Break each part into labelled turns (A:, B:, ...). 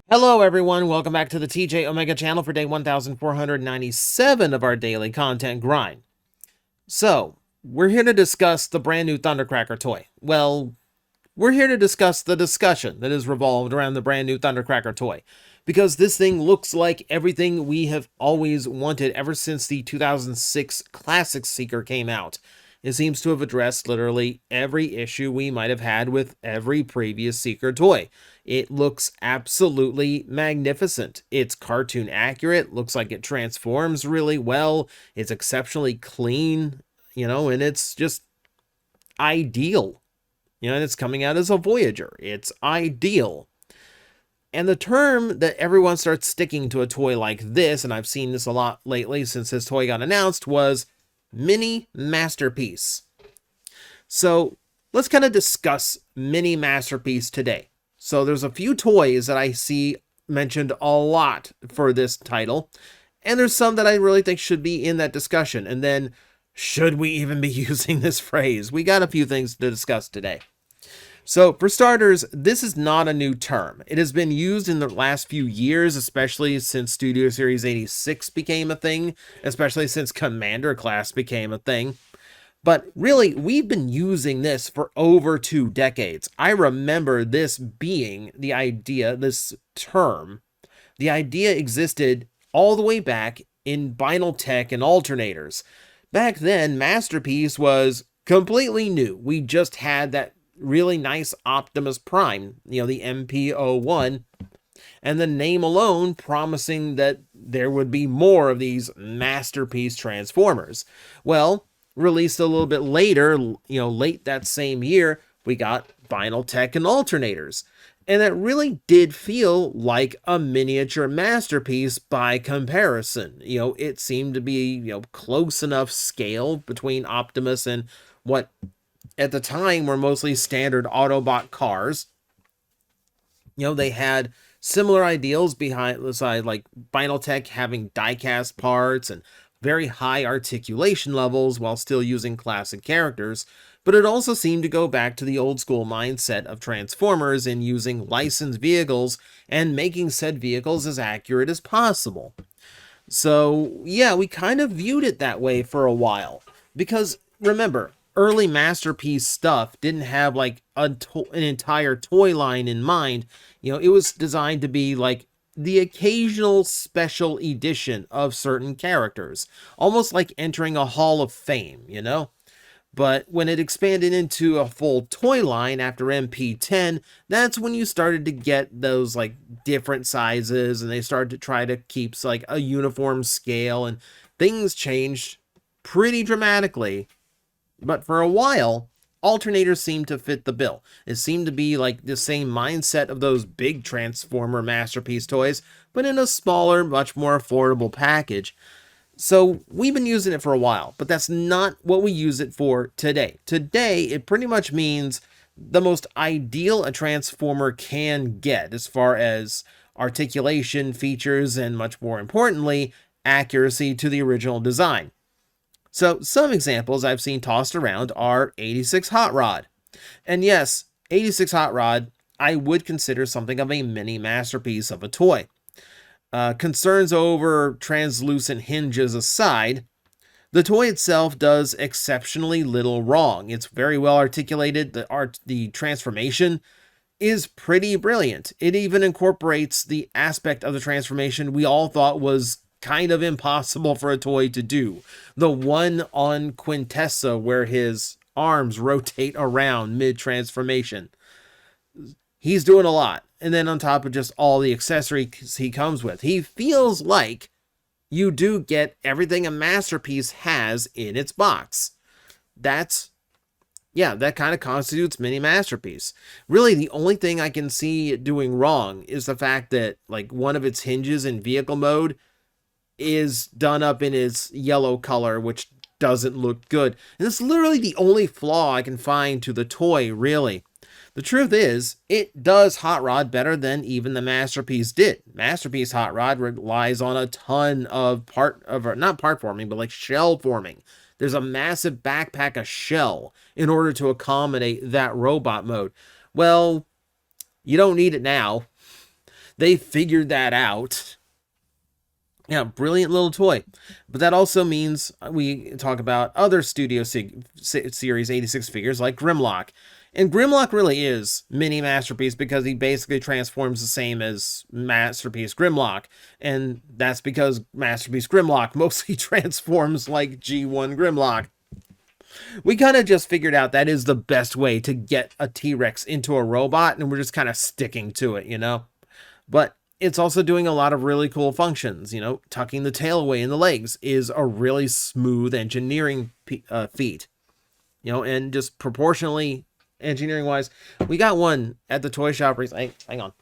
A: Hello everyone, welcome back to the TJOmega channel for day 1497 of our daily content grind. So, we're here to discuss the brand new Thundercracker toy. Well, we're here to discuss the discussion that is revolved around the brand new Thundercracker toy. Because this thing looks like everything we have always wanted ever since the 2006 Classic Seeker came out. It seems to have addressed literally every issue we might have had with every previous Seeker toy. It looks absolutely magnificent. It's cartoon accurate, looks like it transforms really well, it's exceptionally clean, and it's just ideal. And it's coming out as a Voyager. It's ideal. And the term that everyone starts sticking to a toy like this, and I've seen this a lot lately since this toy got announced, was mini masterpiece. So let's kind of discuss mini masterpiece today. So there's a few toys that I see mentioned a lot for this title, and there's some that I really think should be in that discussion. And then, should we even be using this phrase? We got a few things to discuss today. So for starters, this is not a new term. It has been used in the last few years, especially since Studio Series 86 became a thing, especially since Commander Class became a thing. But really, we've been using this for over 2 decades. I remember this being the idea, this term. The idea existed all the way back in Vinyl Tech and alternators. Back then, Masterpiece was completely new. We just had that really nice Optimus Prime, the MP01, and the name alone promising that there would be more of these Masterpiece Transformers. Well, released a little bit later, late that same year, we got Vinyl Tech and alternators. And that really did feel like a miniature masterpiece by comparison. It seemed to be, close enough scale between Optimus and what at the time were mostly standard Autobot cars. They had similar ideals behind the side, like Vinyl Tech having die-cast parts and very high articulation levels while still using classic characters, but it also seemed to go back to the old school mindset of Transformers in using licensed vehicles and making said vehicles as accurate as possible. So yeah, we kind of viewed it that way for a while, because remember, early Masterpiece stuff didn't have like an entire toy line in mind. It was designed to be like the occasional special edition of certain characters, almost like entering a Hall of Fame, But when it expanded into a full toy line after MP10, that's when you started to get those like different sizes, and they started to try to keep like a uniform scale, and things changed pretty dramatically. But for a while, alternators seemed to fit the bill. It seemed to be like the same mindset of those big Transformer Masterpiece toys, but in a smaller, much more affordable package. So we've been using it for a while, but that's not what we use it for today. Today, it pretty much means the most ideal a Transformer can get as far as articulation, features, and much more importantly, accuracy to the original design. So some examples I've seen tossed around are 86 Hot Rod. And yes, 86 Hot Rod I would consider something of a mini masterpiece of a toy. Concerns over translucent hinges aside, the toy itself does exceptionally little wrong. It's very well articulated. The transformation is pretty brilliant. It even incorporates the aspect of the transformation we all thought was kind of impossible for a toy to do. The one on Quintessa where his arms rotate around mid-transformation. He's doing a lot. And then on top of just all the accessories he comes with, he feels like you do get everything a Masterpiece has in its box. That kind of constitutes mini Masterpiece. Really, the only thing I can see it doing wrong is the fact that like one of its hinges in vehicle mode is done up in its yellow color, which doesn't look good. And it's literally the only flaw I can find to the toy, really. The truth is, it does Hot Rod better than even the Masterpiece did. Masterpiece Hot Rod relies on a ton of not part forming, but like shell forming. There's a massive backpack of shell in order to accommodate that robot mode. Well, you don't need it now. They figured that out. Yeah, brilliant little toy. But that also means we talk about other Studio Series 86 figures like Grimlock. And Grimlock really is Mini Masterpiece because he basically transforms the same as Masterpiece Grimlock. And that's because Masterpiece Grimlock mostly transforms like G1 Grimlock. We kind of just figured out that is the best way to get a T-Rex into a robot, and we're just kind of sticking to it, you know? But it's also doing a lot of really cool functions. You know, tucking the tail away in the legs is a really smooth engineering feat. You know, and just proportionally engineering wise, we got one at the toy shop recently. Hang on.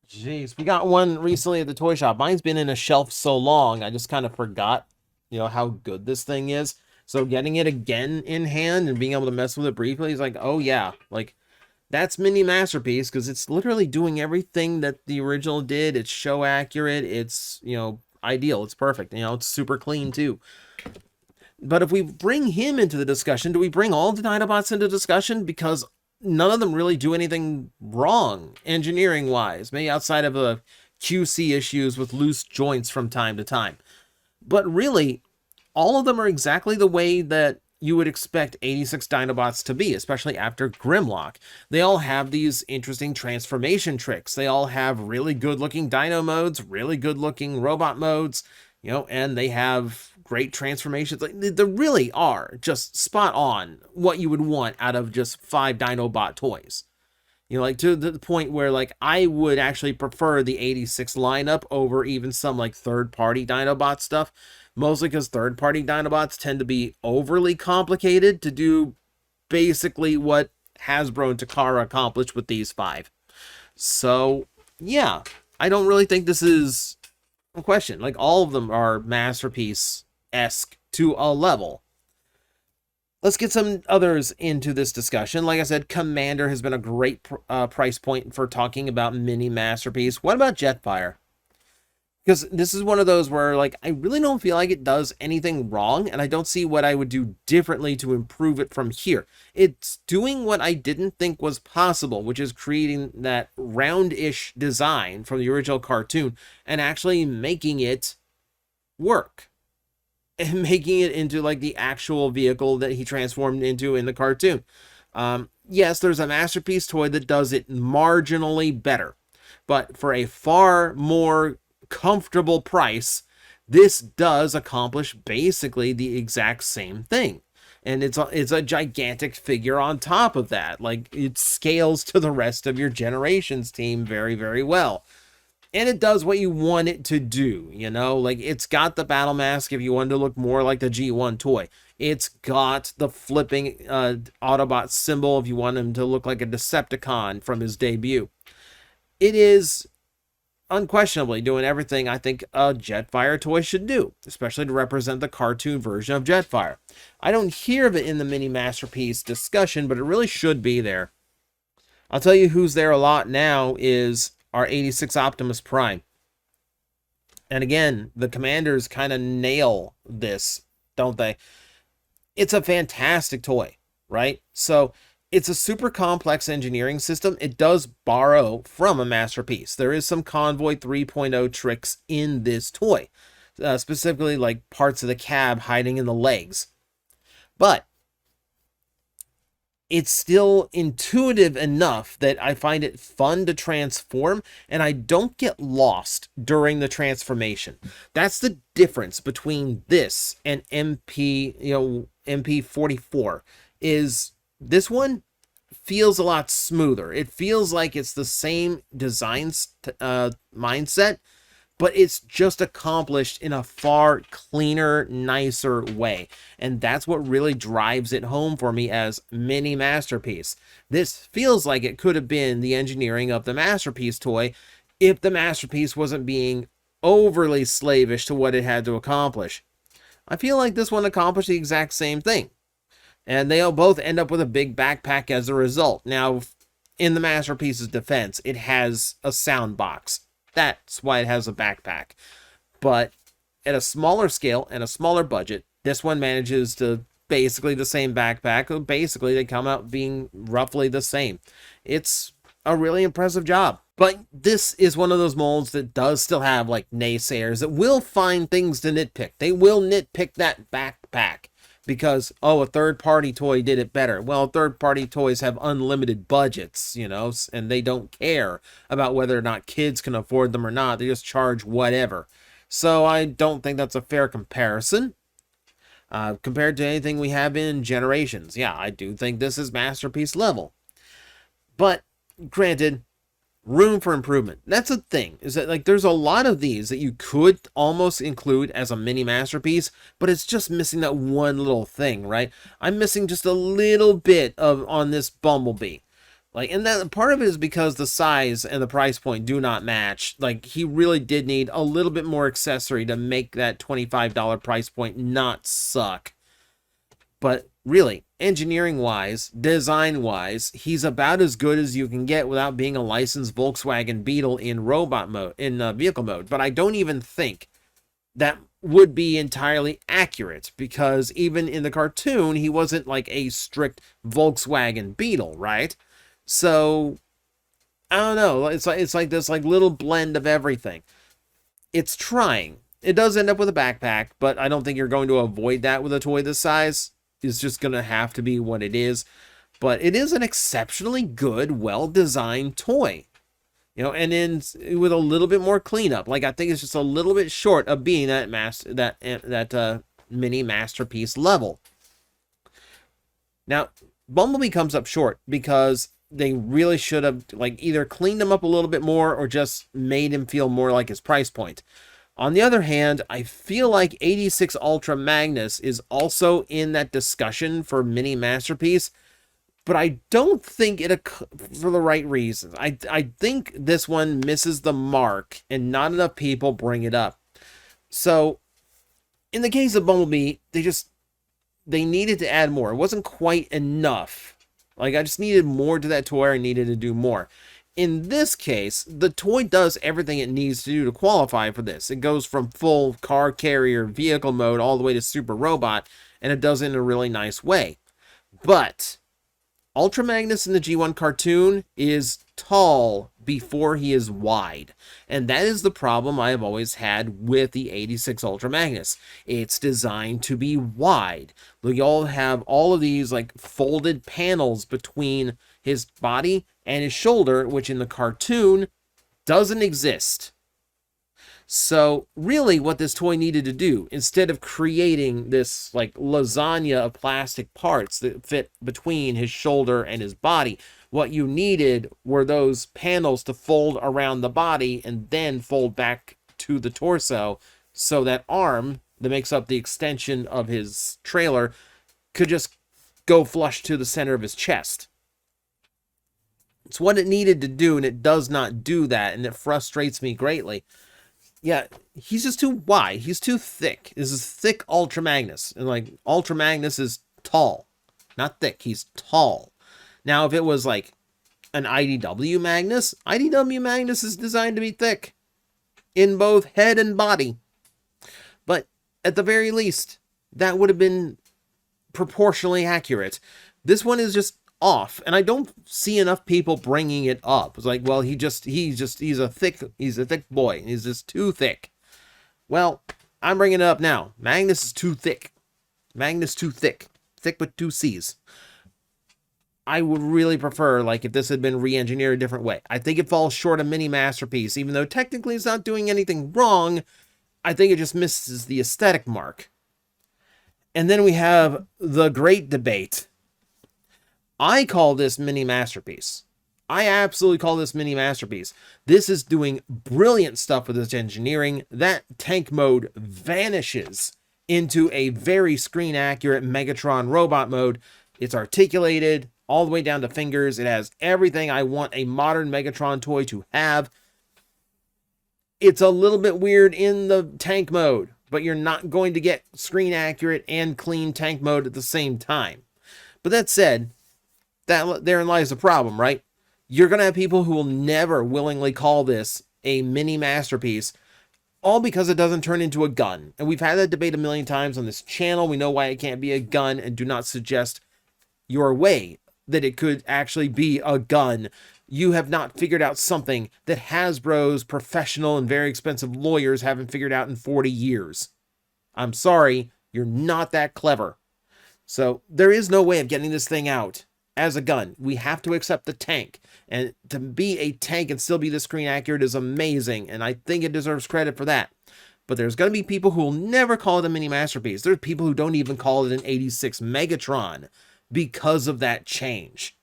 A: Jeez, we got one recently at the toy shop. Mine's been in a shelf so long, I just kind of forgot, you know, how good this thing is. So getting it again in hand and being able to mess with it briefly is like, oh yeah, like that's Mini Masterpiece because it's literally doing everything that the original did. It's show accurate. It's, you know, ideal. It's perfect. You know, it's super clean too. But if we bring him into the discussion, do we bring all the Dinobots into discussion? Because none of them really do anything wrong engineering wise, maybe outside of the QC issues with loose joints from time to time. But really, all of them are exactly the way that you would expect 86 Dinobots to be, especially after Grimlock. They all have these interesting transformation tricks. They all have really good looking dino modes, really good looking robot modes, you know, and they have great transformations. Like, they really are just spot on what you would want out of just 5 Dinobot toys. You know, like to the point where like I would actually prefer the 86 lineup over even some like third-party Dinobot stuff. Mostly because third-party Dinobots tend to be overly complicated to do basically what Hasbro and Takara accomplished with these 5. So, yeah, I don't really think this is a question. Like, all of them are Masterpiece-esque to a level. Let's get some others into this discussion. Like I said, Commander has been a great price point for talking about Mini Masterpiece. What about Jetfire? Because this is one of those where, like, I really don't feel like it does anything wrong, and I don't see what I would do differently to improve it from here. It's doing what I didn't think was possible, which is creating that round-ish design from the original cartoon and actually making it work. And making it into, like, the actual vehicle that he transformed into in the cartoon. Yes, there's a Masterpiece toy that does it marginally better, but for a far more comfortable price, this does accomplish basically the exact same thing. And it's a gigantic figure on top of that. Like, it scales to the rest of your Generations team very, very well. And it does what you want it to do, you know? Like, it's got the battle mask if you want to look more like the G1 toy. It's got the flipping Autobot symbol if you want him to look like a Decepticon from his debut. It is unquestionably doing everything I think a Jetfire toy should do, especially to represent the cartoon version of Jetfire. I don't hear of it in the Mini Masterpiece discussion, but it really should be there. I'll tell you who's there a lot now is our 86 Optimus Prime. And again, the Commanders kind of nail this, don't they? It's a fantastic toy, right? So it's a super complex engineering system. It does borrow from a Masterpiece. There is some Convoy 3.0 tricks in this toy, specifically like parts of the cab hiding in the legs. But it's still intuitive enough that I find it fun to transform, and I don't get lost during the transformation. That's the difference between this and MP44 is this one feels a lot smoother. It feels like it's the same design mindset, but it's just accomplished in a far cleaner, nicer way. And that's what really drives it home for me as Mini Masterpiece. This feels like it could have been the engineering of the Masterpiece toy if the Masterpiece wasn't being overly slavish to what it had to accomplish. I feel like this one accomplished the exact same thing. And they'll both end up with a big backpack as a result. Now, in the Masterpiece's defense, it has a sound box. That's why it has a backpack. But at a smaller scale and a smaller budget, this one manages to basically the same backpack. Basically, they come out being roughly the same. It's a really impressive job. But this is one of those molds that does still have like naysayers that will find things to nitpick. They will nitpick that backpack because, oh, a third-party toy did it better. Well, third-party toys have unlimited budgets, you know, and they don't care about whether or not kids can afford them or not. They just charge whatever. So I don't think that's a fair comparison. Compared to anything we have in Generations. Yeah, I do think this is masterpiece level. But, granted, room for improvement. That's a thing, is that like there's a lot of these that you could almost include as a mini masterpiece, but it's just missing that one little thing, right? I'm missing just a little bit of on this Bumblebee. Like, and that part of it is because the size and the price point do not match. Like, he really did need a little bit more accessory to make that $25 price point not suck. But really, engineering-wise, design-wise, he's about as good as you can get without being a licensed Volkswagen Beetle in robot mode, in vehicle mode. But I don't even think that would be entirely accurate, because even in the cartoon, he wasn't like a strict Volkswagen Beetle, right? So, I don't know. It's like this like little blend of everything. It's trying. It does end up with a backpack, but I don't think you're going to avoid that with a toy this size. It's just going to have to be what it is. But it is an exceptionally good, well-designed toy. You know, and then with a little bit more cleanup. Like, I think it's just a little bit short of being that mini masterpiece level. Now, Bumblebee comes up short because they really should have like either cleaned him up a little bit more or just made him feel more like his price point. On the other hand, I feel like 86 Ultra Magnus is also in that discussion for mini masterpiece, but I don't think it for the right reasons. I think this one misses the mark and not enough people bring it up. So in the case of Bumblebee, they needed to add more. It wasn't quite enough. Like, I just needed more to that toy. I needed to do more. In this case, the toy does everything it needs to do to qualify for this. It goes from full car carrier vehicle mode all the way to super robot, and it does it in a really nice way. But Ultra Magnus in the G1 cartoon is tall before he is wide. And that is the problem I have always had with the 86 Ultra Magnus. It's designed to be wide. You all have all of these like folded panels between his body and his shoulder, which in the cartoon doesn't exist. So really what this toy needed to do, instead of creating this like lasagna of plastic parts that fit between his shoulder and his body, what you needed were those panels to fold around the body and then fold back to the torso, so that arm that makes up the extension of his trailer could just go flush to the center of his chest. It's what it needed to do, and it does not do that, and it frustrates me greatly. Yeah, he's just too wide. He's too thick. This is thick Ultra Magnus. And like, Ultra Magnus is tall. Not thick, he's tall. Now, if it was like an IDW Magnus is designed to be thick in both head and body. But at the very least, that would have been proportionally accurate. This one is just off, and I don't see enough people bringing it up. It's like, well, he's a thick boy. He's just too thick. Well, I'm bringing it up now. Magnus is too thick. Magnus too thick. Thick with two C's. I would really prefer, like, if this had been re-engineered a different way. I think it falls short of mini masterpiece, even though technically it's not doing anything wrong. I think it just misses the aesthetic mark. And then we have the great debate. I call this mini masterpiece. I absolutely call this mini masterpiece. This is doing brilliant stuff with its engineering. That tank mode vanishes into a very screen accurate Megatron robot mode. It's articulated all the way down to fingers. It has everything I want a modern Megatron toy to have. It's a little bit weird in the tank mode, but you're not going to get screen accurate and clean tank mode at the same time. But that said, therein lies the problem, right? You're going to have people who will never willingly call this a mini masterpiece, all because it doesn't turn into a gun. And we've had that debate a million times on this channel. We know why it can't be a gun, and do not suggest your way that it could actually be a gun you have not figured out something that Hasbro's professional and very expensive lawyers haven't figured out in 40 years. I'm sorry, you're not that clever. So there is no way of getting this thing out as a gun. We have to accept the tank. And to be a tank and still be this screen accurate is amazing. And I think it deserves credit for that. But there's going to be people who will never call it a mini masterpiece. There's people who don't even call it an 86 Megatron because of that change.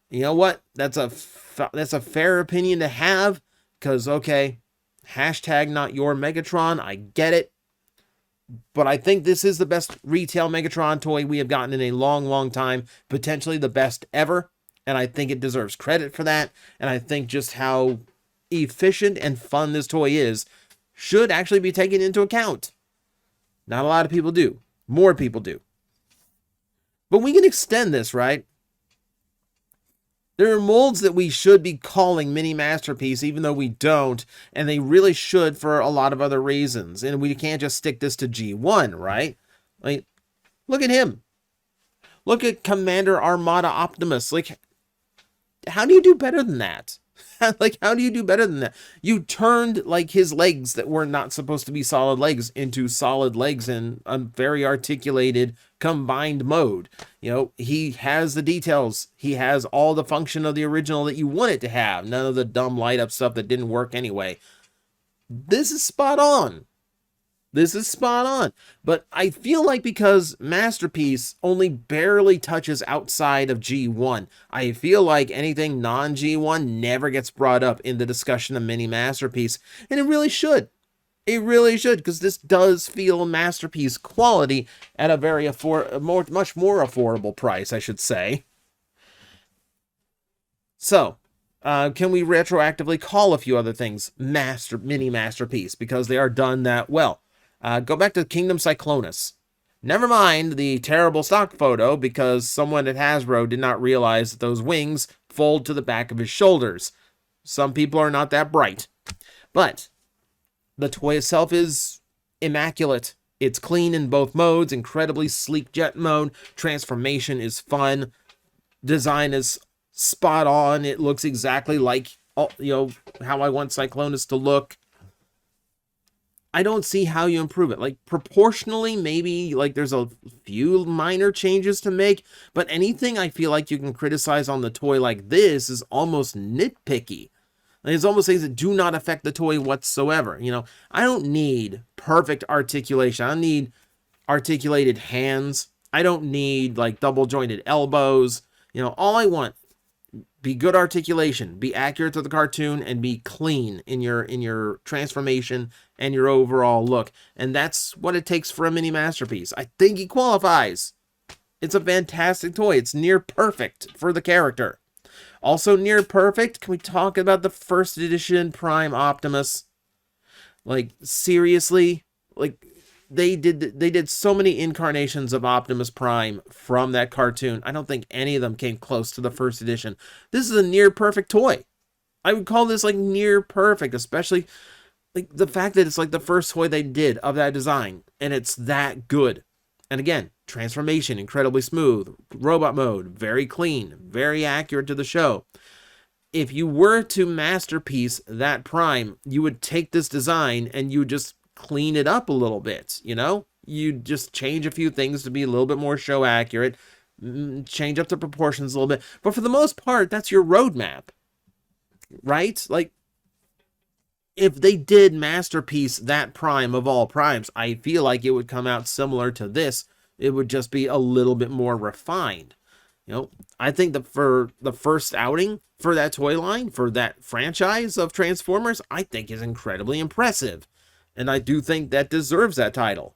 A: You know what? That's a fair opinion to have. Because, okay, hashtag not your Megatron. I get it. But I think this is the best retail Megatron toy we have gotten in a long, long time. Potentially the best ever. And I think it deserves credit for that. And I think just how efficient and fun this toy is should actually be taken into account. Not a lot of people do. More people do. But we can extend this, right? There are molds that we should be calling mini masterpiece, even though we don't, and they really should for a lot of other reasons. And we can't just stick this to G1, right? Like, look at him. Look at Commander Armada Optimus. Like, how do you do better than that? Like, how do you do better than that? You turned, like, his legs that were not supposed to be solid legs into solid legs in a very articulated, combined mode. You know, he has the details. He has all the function of the original that you want it to have. None of the dumb light-up stuff that didn't work anyway. This is spot on. This is spot on. But I feel like because Masterpiece only barely touches outside of G1, I feel like anything non-G1 never gets brought up in the discussion of Mini Masterpiece. And it really should. It really should, because this does feel Masterpiece quality at a very much more affordable price, I should say. So, can we retroactively call a few other things Mini Masterpiece, because they are done that well? Go back to Kingdom Cyclonus. Never mind the terrible stock photo, because someone at Hasbro did not realize that those wings fold to the back of his shoulders. Some people are not that bright. But the toy itself is immaculate. It's clean in both modes, incredibly sleek jet mode. Transformation is fun. Design is spot on. It looks exactly like, you know, how I want Cyclonus to look. I don't see how you improve it. Like, proportionally, maybe, like, there's a few minor changes to make, but anything I feel like you can criticize on the toy like this is almost nitpicky. Like, it's almost things that do not affect the toy whatsoever. You know, I don't need perfect articulation. I don't need articulated hands. I don't need, like, double-jointed elbows. You know, all I want, be good articulation, be accurate to the cartoon, and be clean in your transformation and your overall look. And that's what it takes for a mini masterpiece. I think he qualifies. It's a fantastic toy. It's near perfect for the character. Also near perfect, can we talk about the first edition Prime Optimus? Like, seriously? Like, they did so many incarnations of Optimus Prime from that cartoon. I don't think any of them came close to the first edition. This is a near perfect toy. I would call this like near perfect, especially like the fact that it's like the first toy they did of that design, and it's that good. And again, transformation incredibly smooth, robot mode very clean, very accurate to the show. If you were to masterpiece that Prime, you would take this design and you would just clean it up a little bit, you know? You just change a few things to be a little bit more show accurate, change up the proportions a little bit. But for the most part, that's your roadmap, right? Like, if they did masterpiece that Prime of all Primes, I feel like it would come out similar to this. It would just be a little bit more refined. You know, I think that for the first outing for that toy line, for that franchise of Transformers, I think is incredibly impressive. And I do think that deserves that title.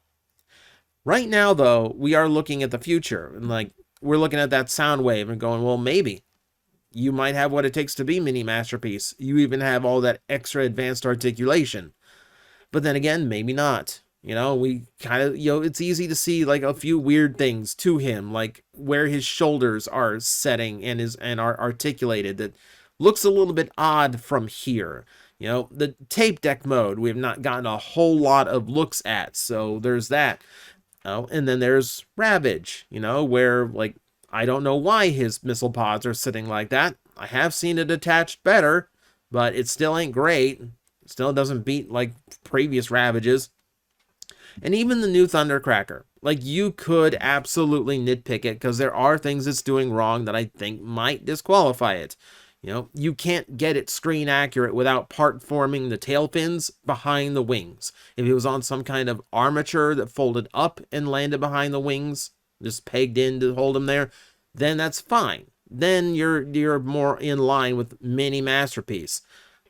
A: Right now, though, we are looking at the future. And, like, we're looking at that sound wave and going, well, maybe. You might have what it takes to be mini masterpiece. You even have all that extra advanced articulation. But then again, maybe not. You know, we kind of, you know, it's easy to see, like, a few weird things to him. Like, where his shoulders are setting and are articulated. That looks a little bit odd from here. You know, the tape deck mode, we have not gotten a whole lot of looks at, so there's that. Oh, and then there's Ravage, you know, where, like, I don't know why his missile pods are sitting like that. I have seen it attached better, but it still ain't great. It still doesn't beat like previous Ravages. And even the new Thundercracker, like, you could absolutely nitpick it because there are things it's doing wrong that I think might disqualify it. You know, you can't get it screen accurate without part forming the tail fins behind the wings. If it was on some kind of armature that folded up and landed behind the wings, just pegged in to hold them there, then that's fine. Then you're more in line with Mini Masterpiece.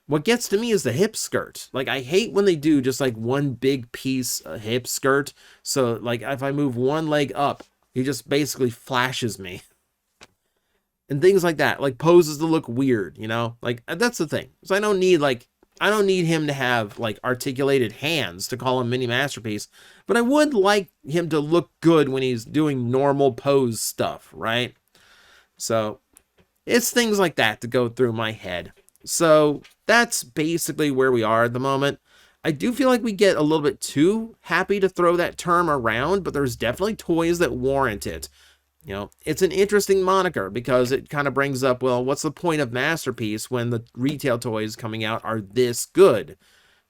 A: What gets to me is the hip skirt. Like, I hate when they do just like one big piece of hip skirt. So like if I move one leg up, he just basically flashes me. And things like that, like poses to look weird, you know? Like, that's the thing. So I don't need him to have like articulated hands to call him Mini Masterpiece, but I would like him to look good when he's doing normal pose stuff, right? So it's things like that to go through my head. So that's basically where we are at the moment. I do feel like we get a little bit too happy to throw that term around, but there's definitely toys that warrant it. You know, it's an interesting moniker because it kind of brings up, well, what's the point of Masterpiece when the retail toys coming out are this good?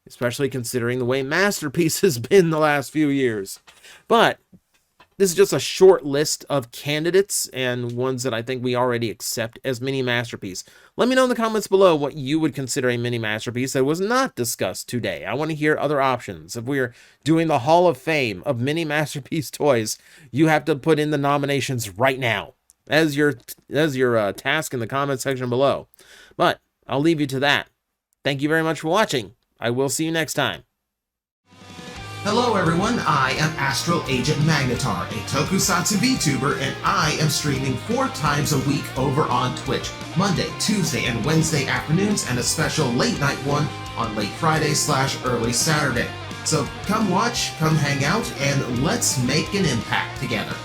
A: Especially considering the way Masterpiece has been the last few years. But this is just a short list of candidates and ones that I think we already accept as Mini Masterpiece. Let me know in the comments below what you would consider a Mini Masterpiece that was not discussed today. I want to hear other options. If we're doing the Hall of Fame of Mini Masterpiece toys, you have to put in the nominations right now as your task in the comment section below. But I'll leave you to that. Thank you very much for watching. I will see you next time.
B: Hello everyone, I am Astral Agent Magnetar, a Tokusatsu VTuber, and I am streaming 4 times a week over on Twitch, Monday, Tuesday, and Wednesday afternoons, and a special late night one on late Friday/early Saturday. So come watch, come hang out, and let's make an impact together.